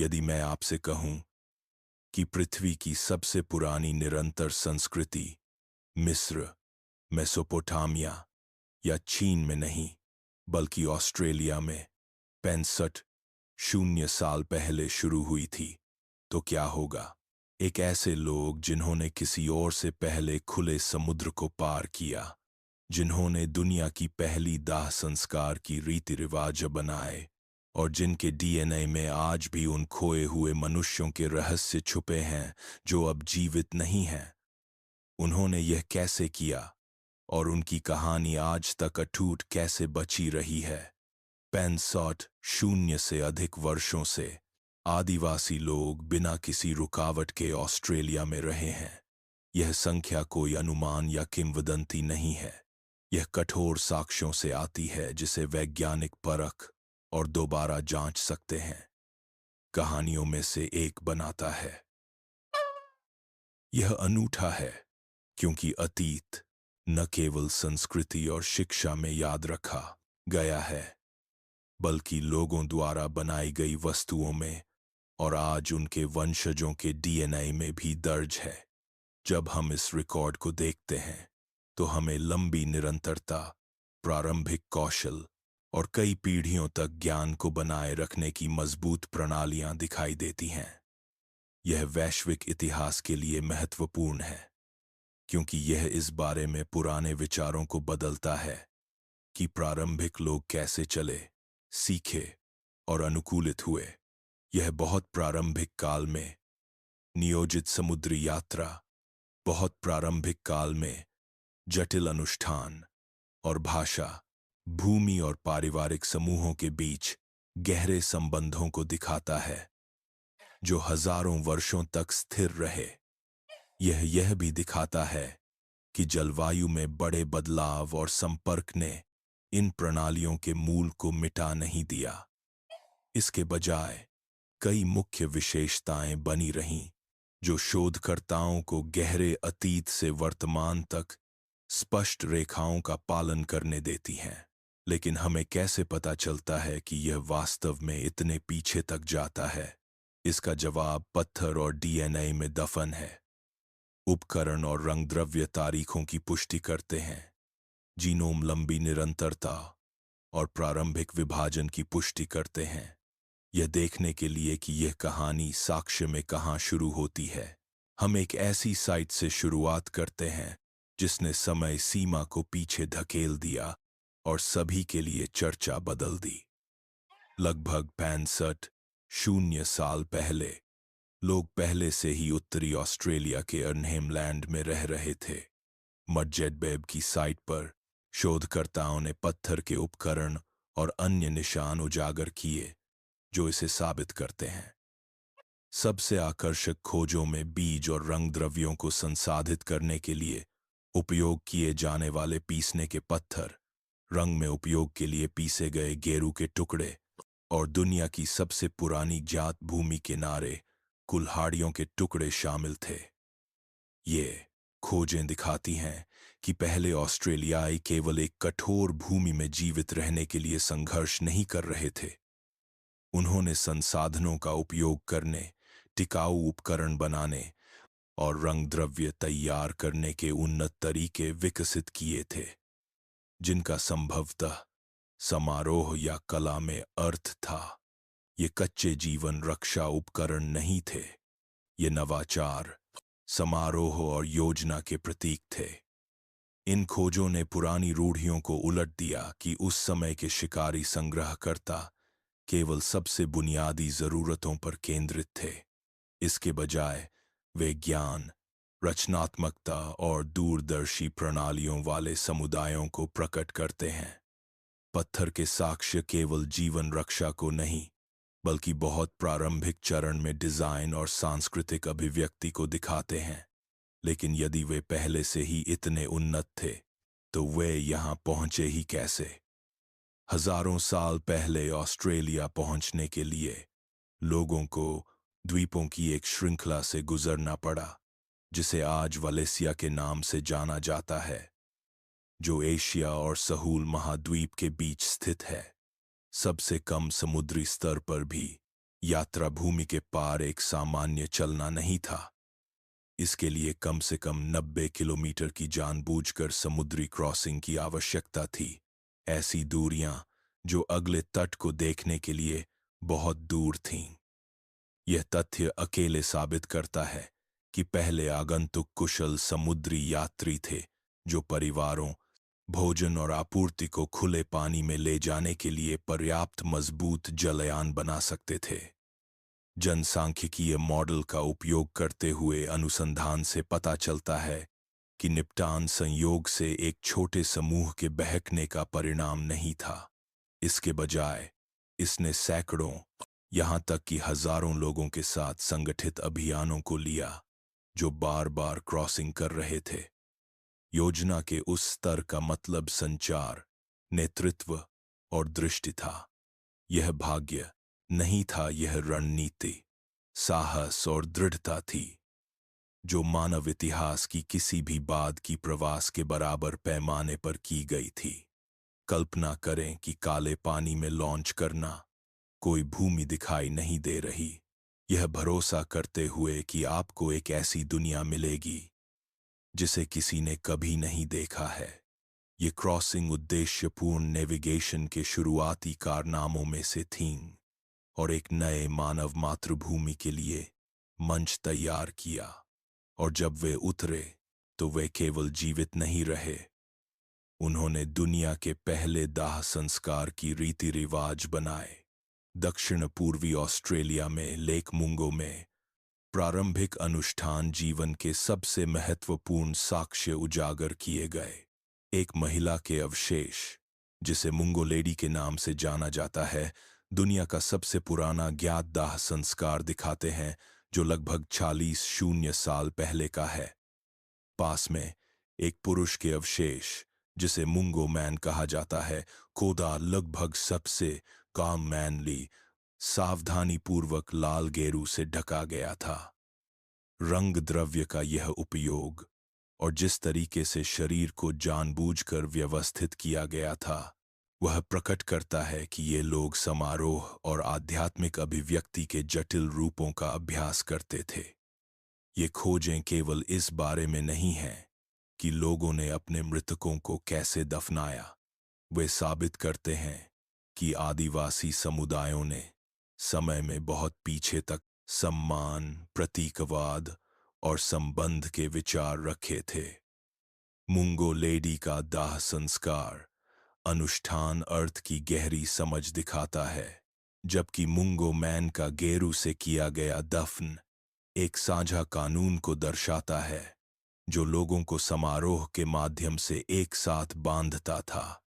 यदि मैं आपसे कहूं कि पृथ्वी की सबसे पुरानी निरंतर संस्कृति मिस्र, मेसोपोटामिया या चीन में नहीं, बल्कि ऑस्ट्रेलिया में 65,000 पहले शुरू हुई थी, तो क्या होगा? एक ऐसे लोग जिन्होंने किसी और से पहले खुले समुद्र को पार किया, जिन्होंने दुनिया की पहली दाह संस्कार की रीति रिवाज बनाए और जिनके डीएनए में आज भी उन खोए हुए मनुष्यों के रहस्य छुपे हैं जो अब जीवित नहीं हैं। उन्होंने यह कैसे किया और उनकी कहानी आज तक अटूट कैसे बची रही है? 65,000 से अधिक वर्षों से आदिवासी लोग बिना किसी रुकावट के ऑस्ट्रेलिया में रहे हैं। यह संख्या कोई अनुमान या किंवदंती नहीं है। यह कठोर साक्ष्यों से आती है जिसे वैज्ञानिक परख और दोबारा जांच सकते हैं। कहानियों में से एक बनाता है। यह अनूठा है क्योंकि अतीत न केवल संस्कृति और शिक्षा में याद रखा गया है, बल्कि लोगों द्वारा बनाई गई वस्तुओं में और आज उनके वंशजों के डीएनए में भी दर्ज है। जब हम इस रिकॉर्ड को देखते हैं तो हमें लंबी निरंतरता, प्रारंभिक कौशल और कई पीढ़ियों तक ज्ञान को बनाए रखने की मजबूत प्रणालियां दिखाई देती हैं। यह वैश्विक इतिहास के लिए महत्वपूर्ण है क्योंकि यह इस बारे में पुराने विचारों को बदलता है कि प्रारंभिक लोग कैसे चले, सीखे और अनुकूलित हुए। यह बहुत प्रारंभिक काल में नियोजित समुद्री यात्रा, बहुत प्रारंभिक काल में जटिल अनुष्ठान और भाषा, भूमि और पारिवारिक समूहों के बीच गहरे संबंधों को दिखाता है जो हजारों वर्षों तक स्थिर रहे। यह भी दिखाता है कि जलवायु में बड़े बदलाव और संपर्क ने इन प्रणालियों के मूल को मिटा नहीं दिया। इसके बजाय कई मुख्य विशेषताएं बनी रहीं जो शोधकर्ताओं को गहरे अतीत से वर्तमान तक स्पष्ट रेखाओं का पालन करने देती हैं। लेकिन हमें कैसे पता चलता है कि यह वास्तव में इतने पीछे तक जाता है? इसका जवाब पत्थर और डीएनए में दफन है। उपकरण और रंगद्रव्य तारीखों की पुष्टि करते हैं। जीनोम लंबी निरंतरता और प्रारंभिक विभाजन की पुष्टि करते हैं, यह देखने के लिए कि यह कहानी साक्ष्य में कहां शुरू होती है। हम एक ऐसी साइट से शुरुआत करते हैं जिसने समय सीमा को पीछे धकेल दिया और सभी के लिए चर्चा बदल दी। लगभग 65,000 पहले लोग पहले से ही उत्तरी ऑस्ट्रेलिया के अर्नहेम लैंड में रह रहे थे। मडजेडबेब की साइट पर शोधकर्ताओं ने पत्थर के उपकरण और अन्य निशान उजागर किए जो इसे साबित करते हैं। सबसे आकर्षक खोजों में बीज और रंग द्रव्यों को संसाधित करने के लिए उपयोग किए जाने वाले पीसने के पत्थर, रंग में उपयोग के लिए पीसे गए गेरू के टुकड़े और दुनिया की सबसे पुरानी ज्ञात भूमि किनारे कुल्हाड़ियों के टुकड़े शामिल थे। ये खोजें दिखाती हैं कि पहले ऑस्ट्रेलियाई केवल एक कठोर भूमि में जीवित रहने के लिए संघर्ष नहीं कर रहे थे। उन्होंने संसाधनों का उपयोग करने, टिकाऊ उपकरण बनाने और रंग द्रव्य तैयार करने के उन्नत तरीके विकसित किए थे जिनका संभवतः समारोह या कला में अर्थ था। ये कच्चे जीवन रक्षा उपकरण नहीं थे, ये नवाचार, समारोह और योजना के प्रतीक थे। इन खोजों ने पुरानी रूढ़ियों को उलट दिया कि उस समय के शिकारी संग्रहकर्ता केवल सबसे बुनियादी जरूरतों पर केंद्रित थे। इसके बजाय वे ज्ञान, रचनात्मकता और दूरदर्शी प्रणालियों वाले समुदायों को प्रकट करते हैं। पत्थर के साक्ष्य केवल जीवन रक्षा को नहीं, बल्कि बहुत प्रारंभिक चरण में डिजाइन और सांस्कृतिक अभिव्यक्ति को दिखाते हैं। लेकिन यदि वे पहले से ही इतने उन्नत थे, तो वे यहाँ पहुंचे ही कैसे? हजारों साल पहले ऑस्ट्रेलिया पहुंचने के लिए लोगों को द्वीपों की एक श्रृंखला से गुजरना पड़ा, जिसे आज वलेसिया के नाम से जाना जाता है, जो एशिया और सहूल महाद्वीप के बीच स्थित है। सबसे कम समुद्री स्तर पर भी यात्रा भूमि के पार एक सामान्य चलना नहीं था। इसके लिए कम से कम 90 किलोमीटर की जानबूझकर समुद्री क्रॉसिंग की आवश्यकता थी। ऐसी दूरियां जो अगले तट को देखने के लिए बहुत दूर थीं। यह तथ्य अकेले साबित करता है कि पहले आगंतुक कुशल समुद्री यात्री थे जो परिवारों, भोजन और आपूर्ति को खुले पानी में ले जाने के लिए पर्याप्त मजबूत जलयान बना सकते थे। जनसांख्यिकीय मॉडल का उपयोग करते हुए अनुसंधान से पता चलता है कि निपटान संयोग से एक छोटे समूह के बहकने का परिणाम नहीं था। इसके बजाय इसने सैकड़ों, यहां तक कि हजारों लोगों के साथ संगठित अभियानों को लिया जो बार बार क्रॉसिंग कर रहे थे। योजना के उस स्तर का मतलब संचार, नेतृत्व और दृष्टि था। यह भाग्य नहीं था, यह रणनीति, साहस और दृढ़ता थी जो मानव इतिहास की किसी भी बाद की प्रवास के बराबर पैमाने पर की गई थी। कल्पना करें कि काले पानी में लॉन्च करना, कोई भूमि दिखाई नहीं दे रही, यह भरोसा करते हुए कि आपको एक ऐसी दुनिया मिलेगी जिसे किसी ने कभी नहीं देखा है। ये क्रॉसिंग उद्देश्यपूर्ण नेविगेशन के शुरुआती कारनामों में से थीं और एक नए मानव मातृभूमि के लिए मंच तैयार किया। और जब वे उतरे तो वे केवल जीवित नहीं रहे, उन्होंने दुनिया के पहले दाह संस्कार की रीति रिवाज बनाए। दक्षिण पूर्वी ऑस्ट्रेलिया में लेक मुंगो में प्रारंभिक अनुष्ठान जीवन के सबसे महत्वपूर्ण साक्ष्य उजागर किए गए। एक महिला के अवशेष, जिसे मुंगो लेडी के नाम से जाना जाता है, दुनिया का सबसे पुराना ज्ञात दाह संस्कार दिखाते हैं जो लगभग 40,000 साल पहले का है। पास में एक पुरुष के अवशेष, जिसे मुंगो मैन कहा जाता है, खोदा लगभग सबसे काम मैनली, सावधानी पूर्वक लाल गेरू से ढका गया था। रंग द्रव्य का यह उपयोग और जिस तरीके से शरीर को जानबूझकर व्यवस्थित किया गया था, वह प्रकट करता है कि ये लोग समारोह और आध्यात्मिक अभिव्यक्ति के जटिल रूपों का अभ्यास करते थे। ये खोजें केवल इस बारे में नहीं हैं कि लोगों ने अपने मृतकों को कैसे दफनाया, वे साबित करते हैं कि आदिवासी समुदायों ने समय में बहुत पीछे तक सम्मान, प्रतीकवाद और संबंध के विचार रखे थे। मुंगो लेडी का दाह संस्कार अनुष्ठान अर्थ की गहरी समझ दिखाता है, जबकि मुंगो मैन का गेरू से किया गया दफन एक साझा कानून को दर्शाता है जो लोगों को समारोह के माध्यम से एक साथ बांधता था।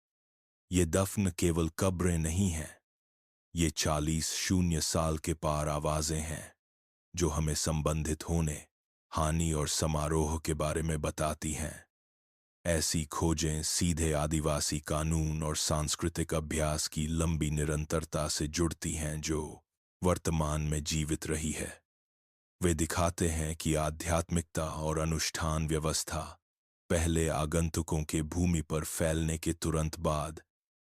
ये दफन केवल कब्रें नहीं हैं, ये 40,000 साल के पार आवाजें हैं जो हमें संबंधित होने, हानि और समारोह के बारे में बताती हैं। ऐसी खोजें सीधे आदिवासी कानून और सांस्कृतिक अभ्यास की लंबी निरंतरता से जुड़ती हैं जो वर्तमान में जीवित रही है। वे दिखाते हैं कि आध्यात्मिकता और अनुष्ठान व्यवस्था पहले आगंतुकों के भूमि पर फैलने के तुरंत बाद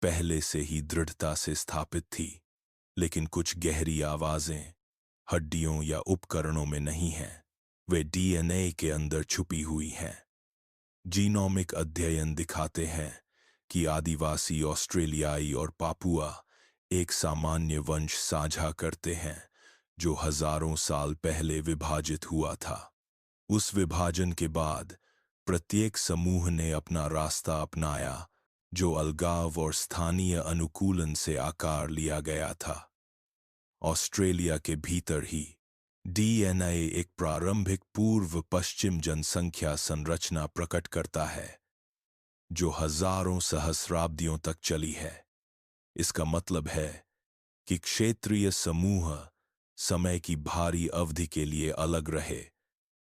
पहले से ही दृढ़ता से स्थापित थी, लेकिन कुछ गहरी आवाजें हड्डियों या उपकरणों में नहीं हैं, वे डीएनए के अंदर छुपी हुई हैं। जीनोमिक अध्ययन दिखाते हैं कि आदिवासी ऑस्ट्रेलियाई और पापुआ एक सामान्य वंश साझा करते हैं जो हजारों साल पहले विभाजित हुआ था। उस विभाजन के बाद प्रत्येक समूह ने अपना रास्ता अपनाया जो अलगाव और स्थानीय अनुकूलन से आकार लिया गया था। ऑस्ट्रेलिया के भीतर ही डीएनए एक प्रारंभिक पूर्व पश्चिम जनसंख्या संरचना प्रकट करता है जो हजारों सहस्राब्दियों तक चली है। इसका मतलब है कि क्षेत्रीय समूह समय की भारी अवधि के लिए अलग रहे,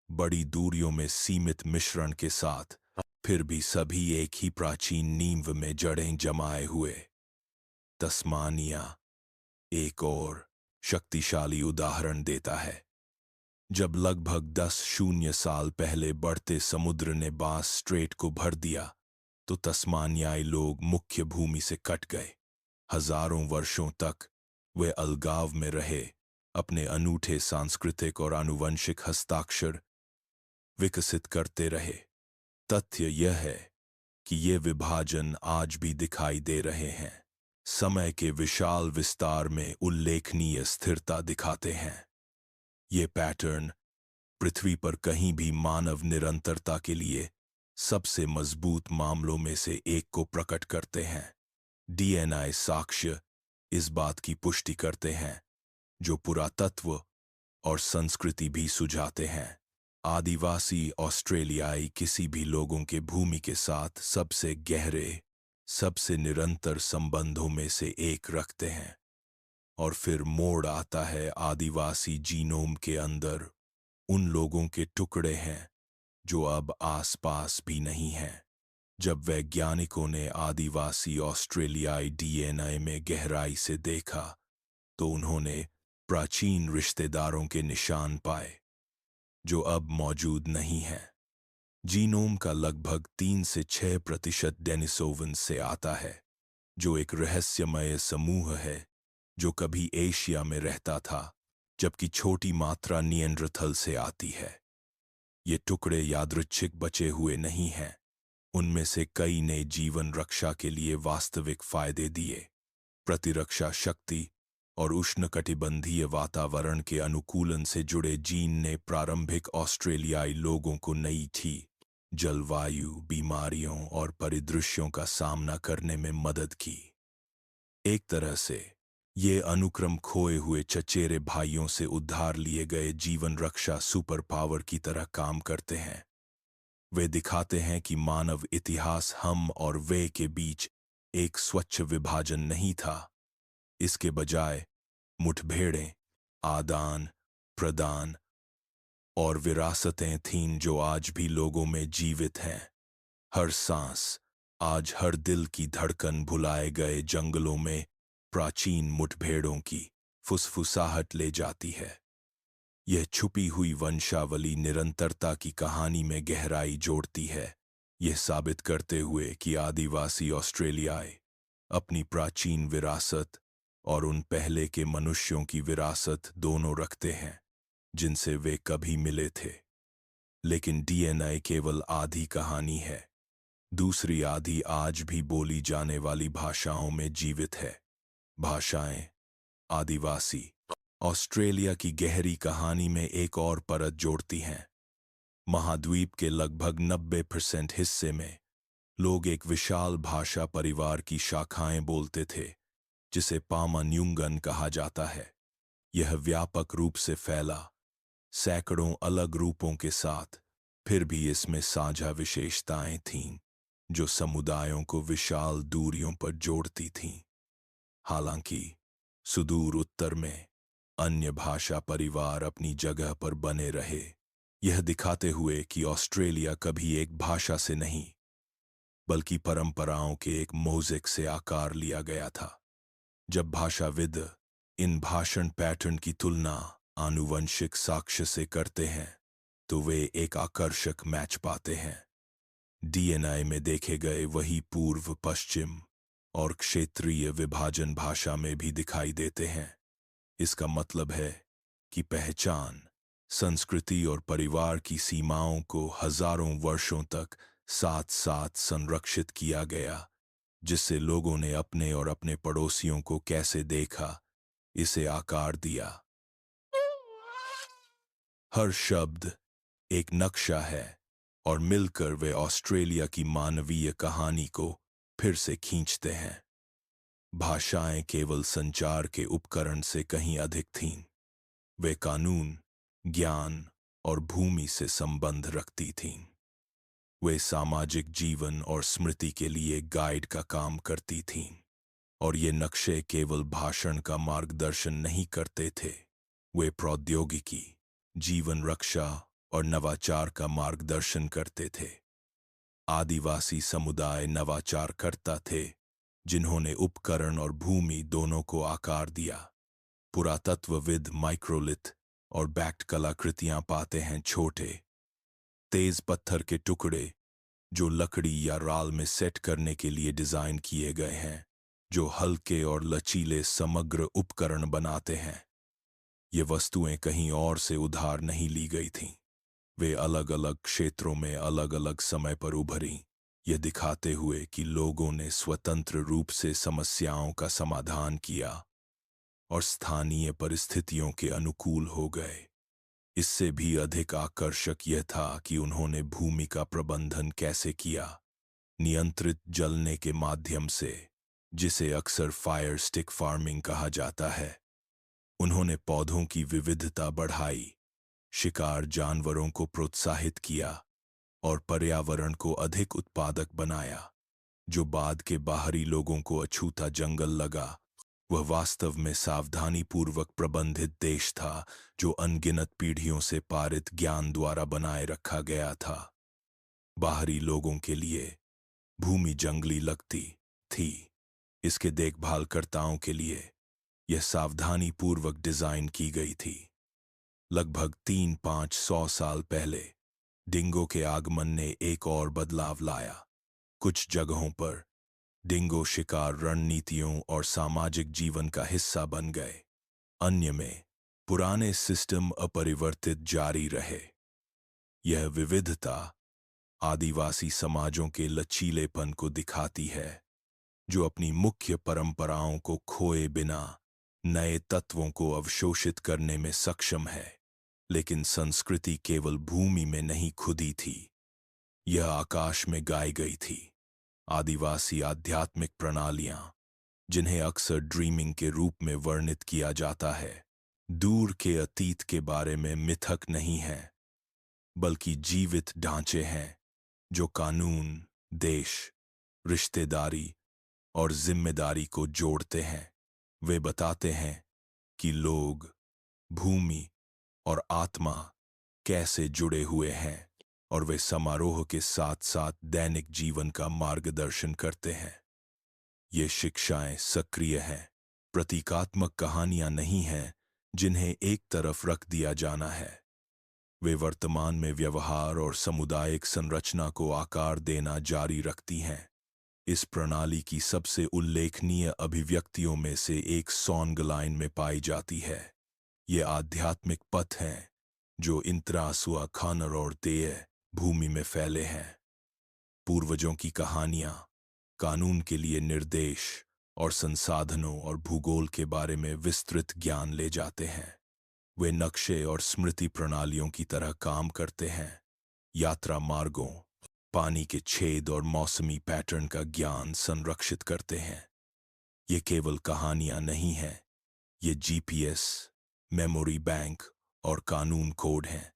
बड़ी दूरियों में सीमित मिश्रण के साथ, फिर भी सभी एक ही प्राचीन नींव में जड़ें जमाए हुए। तस्मानिया एक और शक्तिशाली उदाहरण देता है। जब लगभग 10,000 साल पहले बढ़ते समुद्र ने बास स्ट्रेट को भर दिया तो तस्मानियाई लोग मुख्य भूमि से कट गए। हजारों वर्षों तक वे अलगाव में रहे अपने अनूठे सांस्कृतिक और आनुवंशिक हस्ताक्षर विकसित करते रहे। तथ्य यह है कि ये विभाजन आज भी दिखाई दे रहे हैं, समय के विशाल विस्तार में उल्लेखनीय स्थिरता दिखाते हैं। ये पैटर्न पृथ्वी पर कहीं भी मानव निरंतरता के लिए सबसे मजबूत मामलों में से एक को प्रकट करते हैं। डीएनए साक्ष्य इस बात की पुष्टि करते हैं जो पुरातत्व और संस्कृति भी सुझाते हैं। आदिवासी ऑस्ट्रेलियाई किसी भी लोगों के भूमि के साथ सबसे गहरे, सबसे निरंतर संबंधों में से एक रखते हैं। और फिर मोड़ आता है आदिवासी जीनोम के अंदर उन लोगों के टुकड़े हैं जो अब आसपास भी नहीं हैं। जब वैज्ञानिकों ने आदिवासी ऑस्ट्रेलियाई डीएनए में गहराई से देखा तो उन्होंने प्राचीन रिश्तेदारों के निशान पाए जो अब मौजूद नहीं हैं। जीनोम का लगभग 3 से 6% डेनिसोवन से आता है, जो एक रहस्यमय समूह है जो कभी एशिया में रहता था, जबकि छोटी मात्रा निएंडरथल से आती है। ये टुकड़े यादृच्छिक बचे हुए नहीं हैं, उनमें से कई ने जीवन रक्षा के लिए वास्तविक फायदे दिए। प्रतिरक्षा शक्ति और उष्णकटिबंधीय वातावरण के अनुकूलन से जुड़े जीन ने प्रारंभिक ऑस्ट्रेलियाई लोगों को नई थी जलवायु, बीमारियों और परिदृश्यों का सामना करने में मदद की। एक तरह से ये अनुक्रम खोए हुए चचेरे भाइयों से उद्धार लिए गए जीवन रक्षा सुपर पावर की तरह काम करते हैं। वे दिखाते हैं कि मानव इतिहास हम और वे के बीच एक स्वच्छ विभाजन नहीं था। इसके बजाय मुठभेड़ें, आदान प्रदान और विरासतें थीं जो आज भी लोगों में जीवित हैं। हर सांस आज हर दिल की धड़कन भुलाए गए जंगलों में प्राचीन मुठभेड़ों की फुसफुसाहट ले जाती है। यह छुपी हुई वंशावली निरंतरता की कहानी में गहराई जोड़ती है, यह साबित करते हुए कि आदिवासी ऑस्ट्रेलियाई अपनी प्राचीन विरासत और उन पहले के मनुष्यों की विरासत दोनों रखते हैं जिनसे वे कभी मिले थे। लेकिन डीएनए केवल आधी कहानी है। दूसरी आधी आज भी बोली जाने वाली भाषाओं में जीवित है। भाषाएं आदिवासी ऑस्ट्रेलिया की गहरी कहानी में एक और परत जोड़ती हैं। महाद्वीप के लगभग 90% हिस्से में लोग एक विशाल भाषा परिवार की शाखाएं बोलते थे जिसे पामा न्यूंगन कहा जाता है। यह व्यापक रूप से फैला, सैकड़ों अलग रूपों के साथ, फिर भी इसमें साझा विशेषताएं थीं जो समुदायों को विशाल दूरियों पर जोड़ती थीं। हालांकि सुदूर उत्तर में अन्य भाषा परिवार अपनी जगह पर बने रहे, यह दिखाते हुए कि ऑस्ट्रेलिया कभी एक भाषा से नहीं बल्कि परंपराओं के एक मोज़ेक से आकार लिया गया था। जब भाषाविद इन भाषण पैटर्न की तुलना आनुवंशिक साक्ष्य से करते हैं तो वे एक आकर्षक मैच पाते हैं। डीएनए में देखे गए वही पूर्व पश्चिम और क्षेत्रीय विभाजन भाषा में भी दिखाई देते हैं। इसका मतलब है कि पहचान, संस्कृति और परिवार की सीमाओं को हजारों वर्षों तक साथ साथ संरक्षित किया गया, जिससे लोगों ने अपने और अपने पड़ोसियों को कैसे देखा, इसे आकार दिया। हर शब्द एक नक्शा है और मिलकर वे ऑस्ट्रेलिया की मानवीय कहानी को फिर से खींचते हैं। भाषाएं केवल संचार के उपकरण से कहीं अधिक थीं। वे कानून, ज्ञान और भूमि से संबंध रखती थीं। वे सामाजिक जीवन और स्मृति के लिए गाइड का काम करती थीं। और ये नक्शे केवल भाषण का मार्गदर्शन नहीं करते थे, वे प्रौद्योगिकी, जीवन रक्षा और नवाचार का मार्गदर्शन करते थे। आदिवासी समुदाय नवाचार करता थे जिन्होंने उपकरण और भूमि दोनों को आकार दिया। पुरातत्वविद माइक्रोलिथ और बैक्ट कलाकृतियां पाते हैं छोटे, तेज पत्थर के टुकड़े जो लकड़ी या राल में सेट करने के लिए डिजाइन किए गए हैं, जो हल्के और लचीले समग्र उपकरण बनाते हैं। ये वस्तुएं कहीं और से उधार नहीं ली गई थीं। वे अलग अलग क्षेत्रों में अलग अलग समय पर उभरीं, ये दिखाते हुए कि लोगों ने स्वतंत्र रूप से समस्याओं का समाधान किया और स्थानीय परिस्थितियों के अनुकूल हो गए। इससे भी अधिक आकर्षक यह था कि उन्होंने भूमि का प्रबंधन कैसे किया। नियंत्रित जलने के माध्यम से, जिसे अक्सर फायर स्टिक फार्मिंग कहा जाता है, उन्होंने पौधों की विविधता बढ़ाई, शिकार जानवरों को प्रोत्साहित किया और पर्यावरण को अधिक उत्पादक बनाया। जो बाद के बाहरी लोगों को अछूता जंगल लगा, वह वास्तव में सावधानीपूर्वक प्रबंधित देश था जो अनगिनत पीढ़ियों से पारित ज्ञान द्वारा बनाए रखा गया था। बाहरी लोगों के लिए भूमि जंगली लगती थी, इसके देखभालकर्ताओं के लिए यह सावधानीपूर्वक डिजाइन की गई थी। लगभग 300-500 साल पहले डिंगो के आगमन ने एक और बदलाव लाया। कुछ जगहों पर डिंगो शिकार रणनीतियों और सामाजिक जीवन का हिस्सा बन गए। अन्य में पुराने सिस्टम अपरिवर्तित जारी रहे। यह विविधता आदिवासी समाजों के लचीलेपन को दिखाती है, जो अपनी मुख्य परंपराओं को खोए बिना नए तत्वों को अवशोषित करने में सक्षम है। लेकिन संस्कृति केवल भूमि में नहीं खुदी थी, यह आकाश में गाई गई थी। आदिवासी आध्यात्मिक प्रणालियां, जिन्हें अक्सर ड्रीमिंग के रूप में वर्णित किया जाता है, दूर के अतीत के बारे में मिथक नहीं है, बल्कि जीवित ढांचे हैं जो कानून, देश, रिश्तेदारी और जिम्मेदारी को जोड़ते हैं। वे बताते हैं कि लोग, भूमि और आत्मा कैसे जुड़े हुए हैं, और वे समारोह के साथ साथ दैनिक जीवन का मार्गदर्शन करते हैं। ये शिक्षाएं सक्रिय हैं, प्रतीकात्मक कहानियां नहीं हैं जिन्हें एक तरफ रख दिया जाना है। वे वर्तमान में व्यवहार और सामुदायिक संरचना को आकार देना जारी रखती हैं। इस प्रणाली की सबसे उल्लेखनीय अभिव्यक्तियों में से एक सॉन्गलाइन में पाई जाती है। ये आध्यात्मिक पथ हैं जो इंत्रासुआ खानर और तेय भूमि में फैले हैं। पूर्वजों की कहानियां कानून के लिए निर्देश और संसाधनों और भूगोल के बारे में विस्तृत ज्ञान ले जाते हैं। वे नक्शे और स्मृति प्रणालियों की तरह काम करते हैं। यात्रा मार्गों, पानी के छेद और मौसमी पैटर्न का ज्ञान संरक्षित करते हैं। ये केवल कहानियां नहीं हैं, ये जीपीएस, मेमोरी बैंक और कानून कोड हैं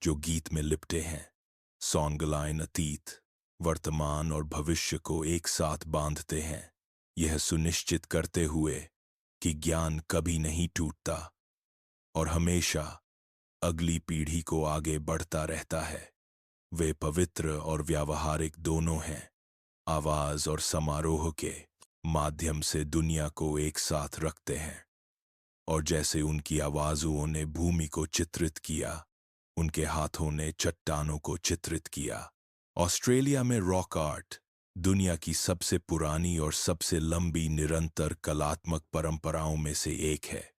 जो गीत में लिपटे हैं। सॉन्गलाइन अतीत, वर्तमान और भविष्य को एक साथ बांधते हैं, यह सुनिश्चित करते हुए कि ज्ञान कभी नहीं टूटता और हमेशा अगली पीढ़ी को आगे बढ़ता रहता है। वे पवित्र और व्यावहारिक दोनों हैं, आवाज और समारोह के माध्यम से दुनिया को एक साथ रखते हैं। और जैसे उनकी आवाजों ने भूमि को चित्रित किया, उनके हाथों ने चट्टानों को चित्रित किया। ऑस्ट्रेलिया में रॉक आर्ट दुनिया की सबसे पुरानी और सबसे लंबी निरंतर कलात्मक परंपराओं में से एक है।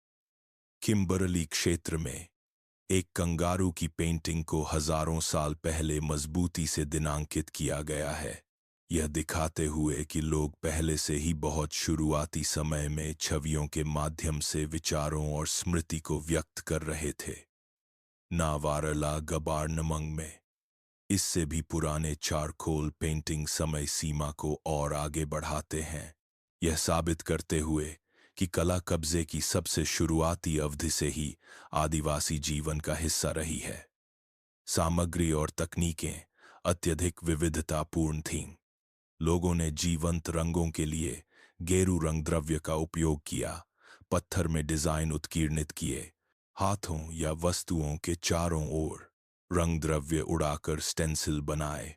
किम्बरली क्षेत्र में एक कंगारू की पेंटिंग को हजारों साल पहले मजबूती से दिनांकित किया गया है, यह दिखाते हुए कि लोग पहले से ही बहुत शुरुआती समय में छवियों के माध्यम से विचारों और स्मृति को व्यक्त कर रहे थे। नावारला गबार्नमंग में इससे भी पुराने चारकोल पेंटिंग समय सीमा को और आगे बढ़ाते हैं, यह साबित करते हुए कि कला कब्जे की सबसे शुरुआती अवधि से ही आदिवासी जीवन का हिस्सा रही है। सामग्री और तकनीकें अत्यधिक विविधतापूर्ण थीं। लोगों ने जीवंत रंगों के लिए गेरू रंग द्रव्य का उपयोग किया, पत्थर में डिजाइन उत्कीर्णित किए, हाथों या वस्तुओं के चारों ओर रंग द्रव्य उड़ाकर स्टेंसिल बनाए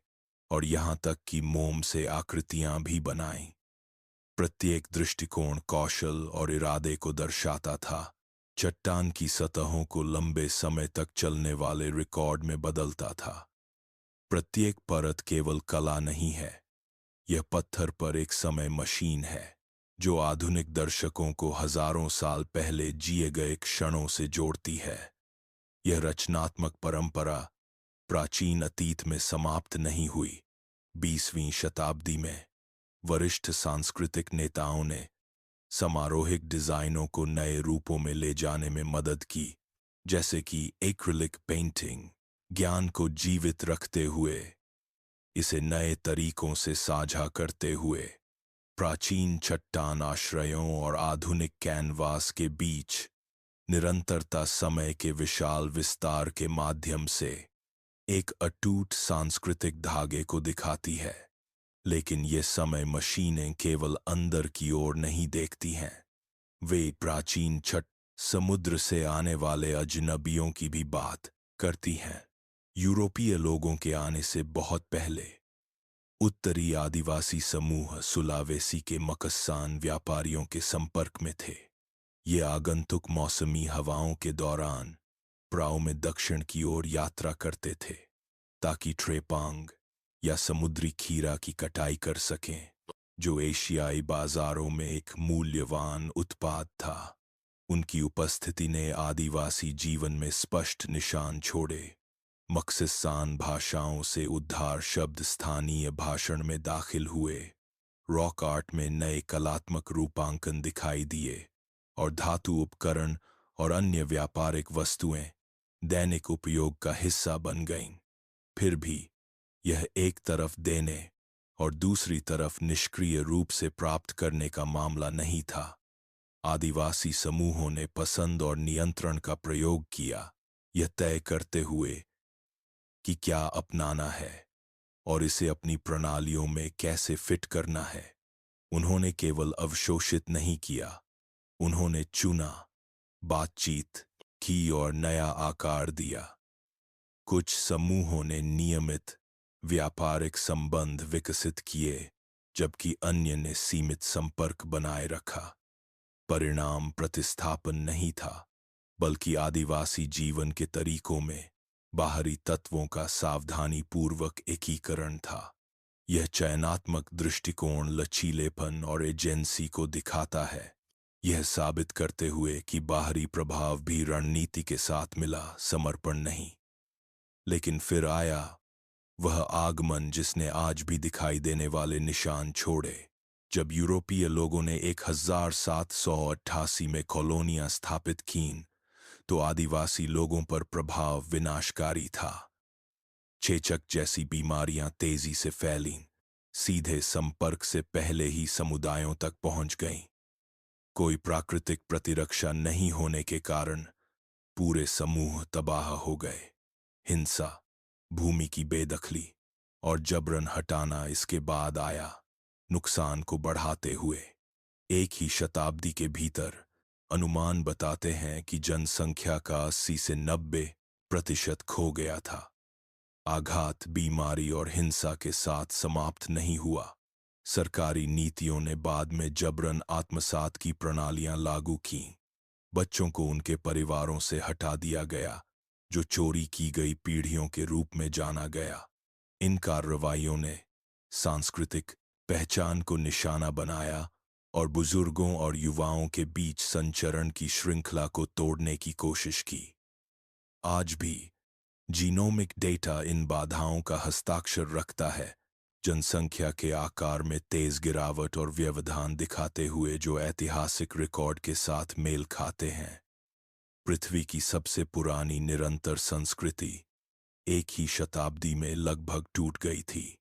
और यहां तक कि मोम से आकृतियां भी बनाईं। प्रत्येक दृष्टिकोण कौशल और इरादे को दर्शाता था। चट्टान की सतहों को लंबे समय तक चलने वाले रिकॉर्ड में बदलता था। प्रत्येक परत केवल कला नहीं है, यह पत्थर पर एक समय मशीन है। जो आधुनिक दर्शकों को हजारों साल पहले जिए गए क्षणों से जोड़ती है। यह रचनात्मक परंपरा प्राचीन अतीत में समाप्त नहीं हुई। 20वीं शताब्दी में वरिष्ठ सांस्कृतिक नेताओं ने समारोहिक डिजाइनों को नए रूपों में ले जाने में मदद की, जैसे कि एक्रिलिक पेंटिंग, ज्ञान को जीवित रखते हुए इसे नए तरीकों से साझा करते हुए। प्राचीन चट्टान आश्रयों और आधुनिक कैनवास के बीच निरंतरता समय के विशाल विस्तार के माध्यम से एक अटूट सांस्कृतिक धागे को दिखाती है। लेकिन ये समय मशीनें केवल अंदर की ओर नहीं देखती हैं, वे प्राचीन छठ समुद्र से आने वाले अजनबियों की भी बात करती हैं। यूरोपीय लोगों के आने से बहुत पहले उत्तरी आदिवासी समूह सुलावेसी के मकस्सान व्यापारियों के संपर्क में थे। ये आगंतुक मौसमी हवाओं के दौरान प्राव में दक्षिण की ओर यात्रा करते थे ताकि ट्रेपांग या समुद्री खीरा की कटाई कर सकें, जो एशियाई बाजारों में एक मूल्यवान उत्पाद था। उनकी उपस्थिति ने आदिवासी जीवन में स्पष्ट निशान छोड़े। मक्सिसान भाषाओं से उद्धार शब्द स्थानीय भाषण में दाखिल हुए, रॉक आर्ट में नए कलात्मक रूपांकन दिखाई दिए और धातु उपकरण और अन्य व्यापारिक वस्तुएं दैनिक उपयोग का हिस्सा बन गईं। फिर भी यह एक तरफ देने और दूसरी तरफ निष्क्रिय रूप से प्राप्त करने का मामला नहीं था। आदिवासी समूहों ने पसंद और नियंत्रण का प्रयोग किया, यह तय करते हुए कि क्या अपनाना है और इसे अपनी प्रणालियों में कैसे फिट करना है। उन्होंने केवल अवशोषित नहीं किया, उन्होंने चुना, बातचीत की और नया आकार दिया। कुछ समूहों ने नियमित व्यापारिक संबंध विकसित किए, जबकि अन्य ने सीमित संपर्क बनाए रखा। परिणाम प्रतिस्थापन नहीं था, बल्कि आदिवासी जीवन के तरीकों में बाहरी तत्वों का सावधानीपूर्वक एकीकरण था। यह चयनात्मक दृष्टिकोण लचीलेपन और एजेंसी को दिखाता है, यह साबित करते हुए कि बाहरी प्रभाव भी रणनीति के साथ मिला, समर्पण नहीं। लेकिन फिर आया वह आगमन जिसने आज भी दिखाई देने वाले निशान छोड़े। जब यूरोपीय लोगों ने 1788 में कॉलोनियां स्थापित कीं, तो आदिवासी लोगों पर प्रभाव विनाशकारी था। चेचक जैसी बीमारियां तेजी से फैलीं, सीधे संपर्क से पहले ही समुदायों तक पहुंच गईं। कोई प्राकृतिक प्रतिरक्षा नहीं होने के कारण पूरे समूह तबाह हो गए। हिंसा, भूमि की बेदखली और जबरन हटाना इसके बाद आया, नुकसान को बढ़ाते हुए। एक ही शताब्दी के भीतर अनुमान बताते हैं कि जनसंख्या का 80 से 90% खो गया था। आघात, बीमारी और हिंसा के साथ समाप्त नहीं हुआ। सरकारी नीतियों ने बाद में जबरन आत्मसात की प्रणालियां लागू कीं। बच्चों को उनके परिवारों से हटा दिया गया, जो चोरी की गई पीढ़ियों के रूप में जाना गया। इन कार्रवाइयों ने सांस्कृतिक पहचान को निशाना बनाया और बुजुर्गों और युवाओं के बीच संचरण की श्रृंखला को तोड़ने की कोशिश की। आज भी जीनोमिक डेटा इन बाधाओं का हस्ताक्षर रखता है, जनसंख्या के आकार में तेज गिरावट और व्यवधान दिखाते हुए जो ऐतिहासिक रिकॉर्ड के साथ मेल खाते हैं। पृथ्वी की सबसे पुरानी निरंतर संस्कृति एक ही शताब्दी में लगभग टूट गई थी।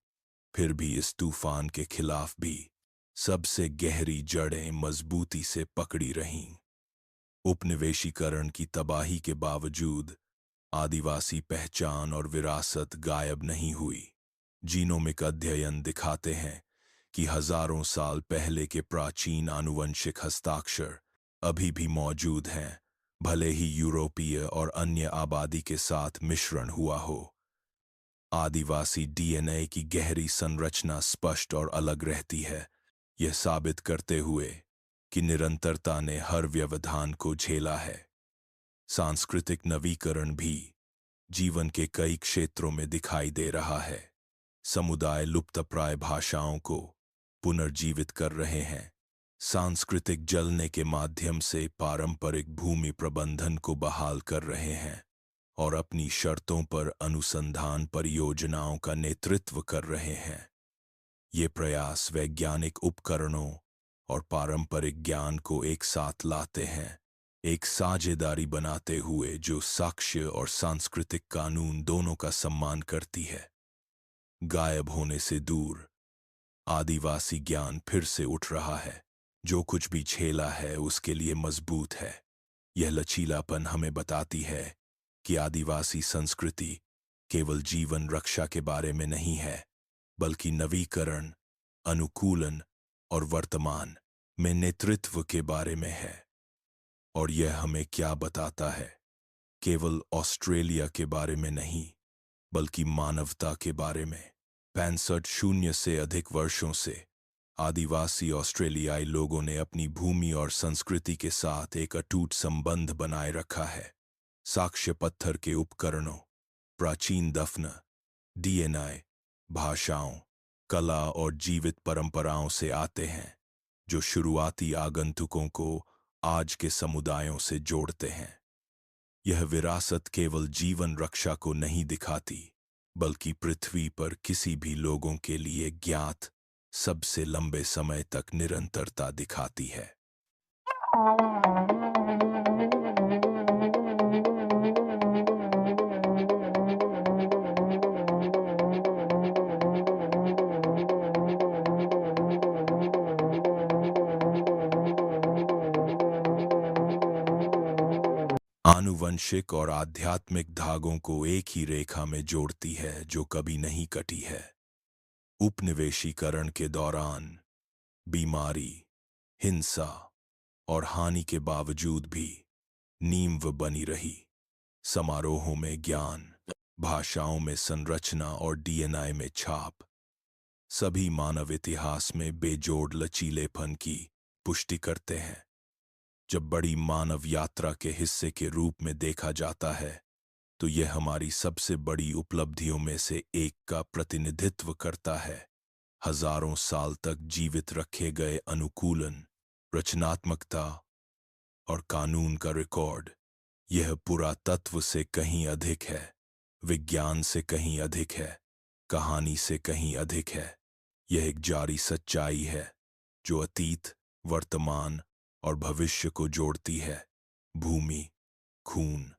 फिर भी इस तूफान के खिलाफ भी सबसे गहरी जड़ें मजबूती से पकड़ी रहीं। उपनिवेशीकरण की तबाही के बावजूद आदिवासी पहचान और विरासत गायब नहीं हुई। जीनोमिक अध्ययन दिखाते हैं कि हजारों साल पहले के प्राचीन आनुवंशिक हस्ताक्षर अभी भी मौजूद हैं, भले ही यूरोपीय और अन्य आबादी के साथ मिश्रण हुआ हो। आदिवासी डीएनए की गहरी संरचना स्पष्ट और अलग रहती है, यह साबित करते हुए कि निरंतरता ने हर व्यवधान को झेला है। सांस्कृतिक नवीकरण भी जीवन के कई क्षेत्रों में दिखाई दे रहा है। समुदाय लुप्तप्राय भाषाओं को पुनर्जीवित कर रहे हैं, सांस्कृतिक जलने के माध्यम से पारंपरिक भूमि प्रबंधन को बहाल कर रहे हैं और अपनी शर्तों पर अनुसंधान परियोजनाओं का नेतृत्व कर रहे हैं। ये प्रयास वैज्ञानिक उपकरणों और पारंपरिक ज्ञान को एक साथ लाते हैं, एक साझेदारी बनाते हुए जो साक्ष्य और सांस्कृतिक कानून दोनों का सम्मान करती है। गायब होने से दूर आदिवासी ज्ञान फिर से उठ रहा है। जो कुछ भी झेला है उसके लिए मजबूत है। यह लचीलापन हमें बताती है कि आदिवासी संस्कृति केवल जीवन रक्षा के बारे में नहीं है, बल्कि नवीकरण, अनुकूलन और वर्तमान में नेतृत्व के बारे में है। और यह हमें क्या बताता है? केवल ऑस्ट्रेलिया के बारे में नहीं, बल्कि मानवता के बारे में। 65 से अधिक वर्षों से आदिवासी ऑस्ट्रेलियाई लोगों ने अपनी भूमि और संस्कृति के साथ एक अटूट संबंध बनाए रखा है। साक्ष्य पत्थर के उपकरणों, प्राचीन दफन, डीएनए, भाषाओं, कला और जीवित परंपराओं से आते हैं, जो शुरुआती आगंतुकों को आज के समुदायों से जोड़ते हैं। यह विरासत केवल जीवन रक्षा को नहीं दिखाती, बल्कि पृथ्वी पर किसी भी लोगों के लिए ज्ञात सबसे लंबे समय तक निरंतरता दिखाती है। आनुवंशिक और आध्यात्मिक धागों को एक ही रेखा में जोड़ती है जो कभी नहीं कटी है। उपनिवेशीकरण के दौरान बीमारी, हिंसा और हानि के बावजूद भी नींव बनी रही। समारोहों में ज्ञान, भाषाओं में संरचना और डीएनए में छाप, सभी मानव इतिहास में बेजोड़ लचीलेपन की पुष्टि करते हैं। जब बड़ी मानव यात्रा के हिस्से के रूप में देखा जाता है, तो यह हमारी सबसे बड़ी उपलब्धियों में से एक का प्रतिनिधित्व करता है। हजारों साल तक जीवित रखे गए अनुकूलन, रचनात्मकता और कानून का रिकॉर्ड। यह पुरातत्व से कहीं अधिक है, विज्ञान से कहीं अधिक है, कहानी से कहीं अधिक है। यह एक जारी सच्चाई है जो अतीत, वर्तमान और भविष्य को जोड़ती है। भूमि, खून,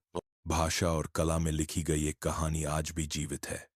भाषा और कला में लिखी गई एक कहानी आज भी जीवित है।